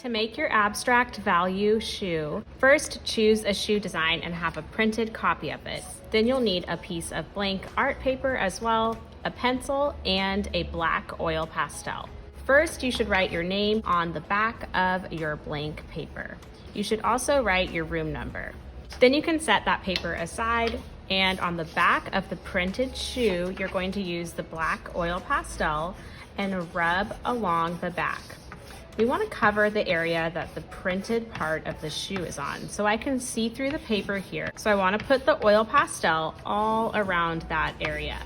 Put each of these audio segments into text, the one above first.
To make your abstract value shoe, first choose a shoe design and have a printed copy of it. Then you'll need a piece of blank art paper as well, a pencil, and a black oil pastel. First, you should write your name on the back of your blank paper. You should also write your room number. Then you can set that paper aside, and on the back of the printed shoe, you're going to use the black oil pastel and rub along the back. We want to cover the area that the printed part of the shoe is on. So I can see through the paper here. So I want to put the oil pastel all around that area.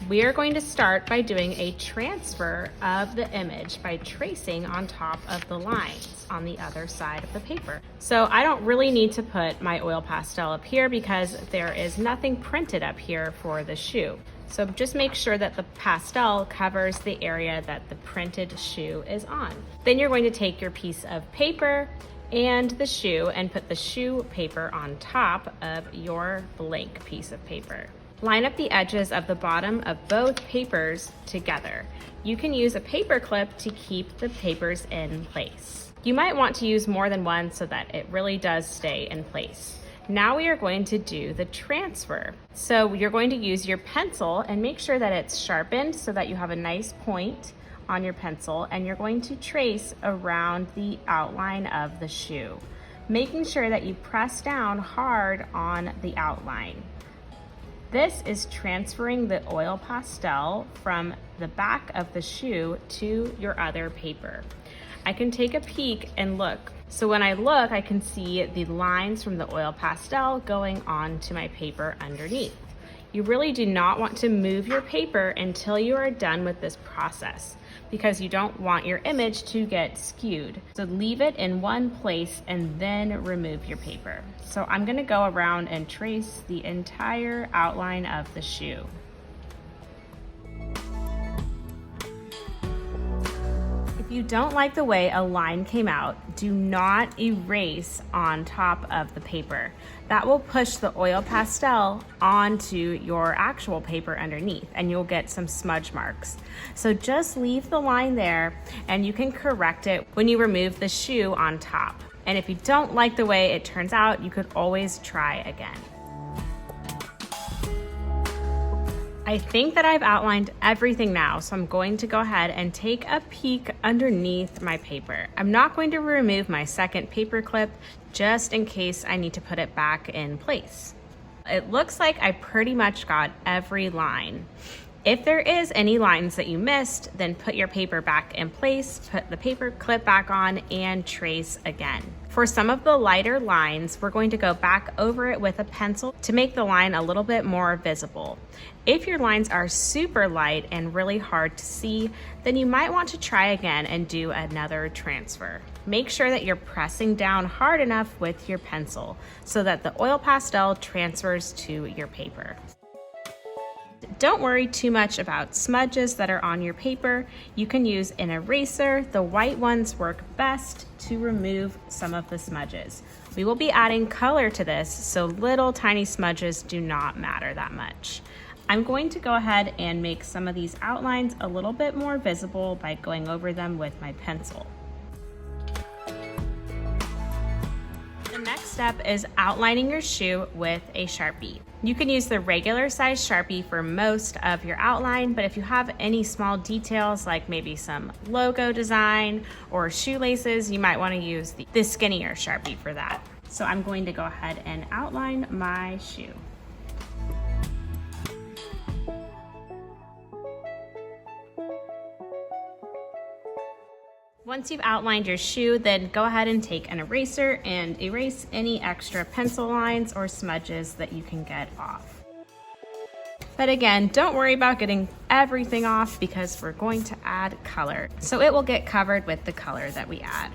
We are going to start by doing a transfer of the image by tracing on top of the lines on the other side of the paper. So I don't really need to put my oil pastel up here because there is nothing printed up here for the shoe. So just make sure that the pastel covers the area that the printed shoe is on. Then you're going to take your piece of paper and the shoe and put the shoe paper on top of your blank piece of paper. Line up the edges of the bottom of both papers together. You can use a paper clip to keep the papers in place. You might want to use more than one so that it really does stay in place. Now we are going to do the transfer. So you're going to use your pencil and make sure that it's sharpened so that you have a nice point on your pencil, and you're going to trace around the outline of the shoe, making sure that you press down hard on the outline. This is transferring the oil pastel from the back of the shoe to your other paper. I can take a peek and look. So when I look, I can see the lines from the oil pastel going onto my paper underneath. You really do not want to move your paper until you are done with this process because you don't want your image to get skewed. So leave it in one place and then remove your paper. So I'm gonna go around and trace the entire outline of the shoe. If you don't like the way a line came out, do not erase on top of the paper. That will push the oil pastel onto your actual paper underneath and you'll get some smudge marks. So just leave the line there and you can correct it when you remove the shoe on top. And if you don't like the way it turns out, you could always try again. I think that I've outlined everything now, so I'm going to go ahead and take a peek underneath my paper. I'm not going to remove my second paper clip just in case I need to put it back in place. It looks like I pretty much got every line. If there is any lines that you missed, then put your paper back in place, put the paper clip back on, and trace again. For some of the lighter lines, we're going to go back over it with a pencil to make the line a little bit more visible. If your lines are super light and really hard to see, then you might want to try again and do another transfer. Make sure that you're pressing down hard enough with your pencil so that the oil pastel transfers to your paper. Don't worry too much about smudges that are on your paper. You can use an eraser. The white ones work best to remove some of the smudges. We will be adding color to this, so little tiny smudges do not matter that much. I'm going to go ahead and make some of these outlines a little bit more visible by going over them with my pencil. The next step is outlining your shoe with a Sharpie. You can use the regular size Sharpie for most of your outline, but if you have any small details like maybe some logo design or shoelaces, you might want to use the skinnier Sharpie for that. So I'm going to go ahead and outline my shoe. Once you've outlined your shoe, then go ahead and take an eraser and erase any extra pencil lines or smudges that you can get off. But again, don't worry about getting everything off because we're going to add color. So it will get covered with the color that we add.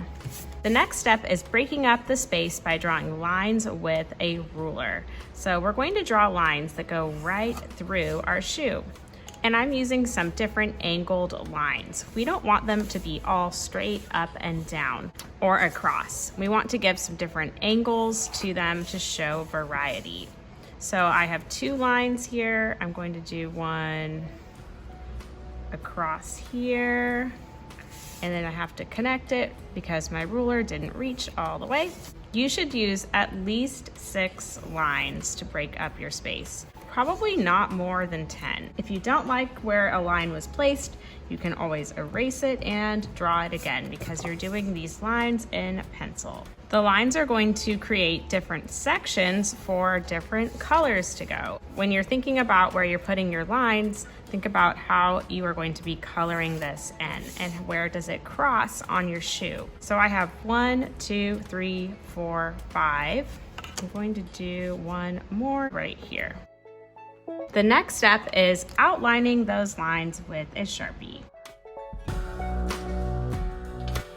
The next step is breaking up the space by drawing lines with a ruler. So we're going to draw lines that go right through our shoe. And I'm using some different angled lines. We don't want them to be all straight up and down or across. We want to give some different angles to them to show variety. So I have two lines here. I'm going to do one across here and then I have to connect it because my ruler didn't reach all the way. You should use at least 6 lines to break up your space. Probably not more than 10. If you don't like where a line was placed, you can always erase it and draw it again because you're doing these lines in pencil. The lines are going to create different sections for different colors to go. When you're thinking about where you're putting your lines, think about how you are going to be coloring this in and where does it cross on your shoe. So I have 1, 2, 3, 4, 5. I'm going to do one more right here. The next step is outlining those lines with a Sharpie.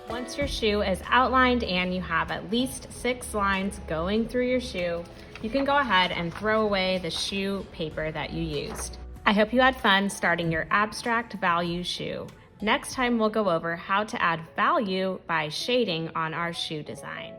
Once your shoe is outlined and you have at least 6 lines going through your shoe, you can go ahead and throw away the shoe paper that you used. I hope you had fun starting your abstract value shoe. Next time we'll go over how to add value by shading on our shoe design.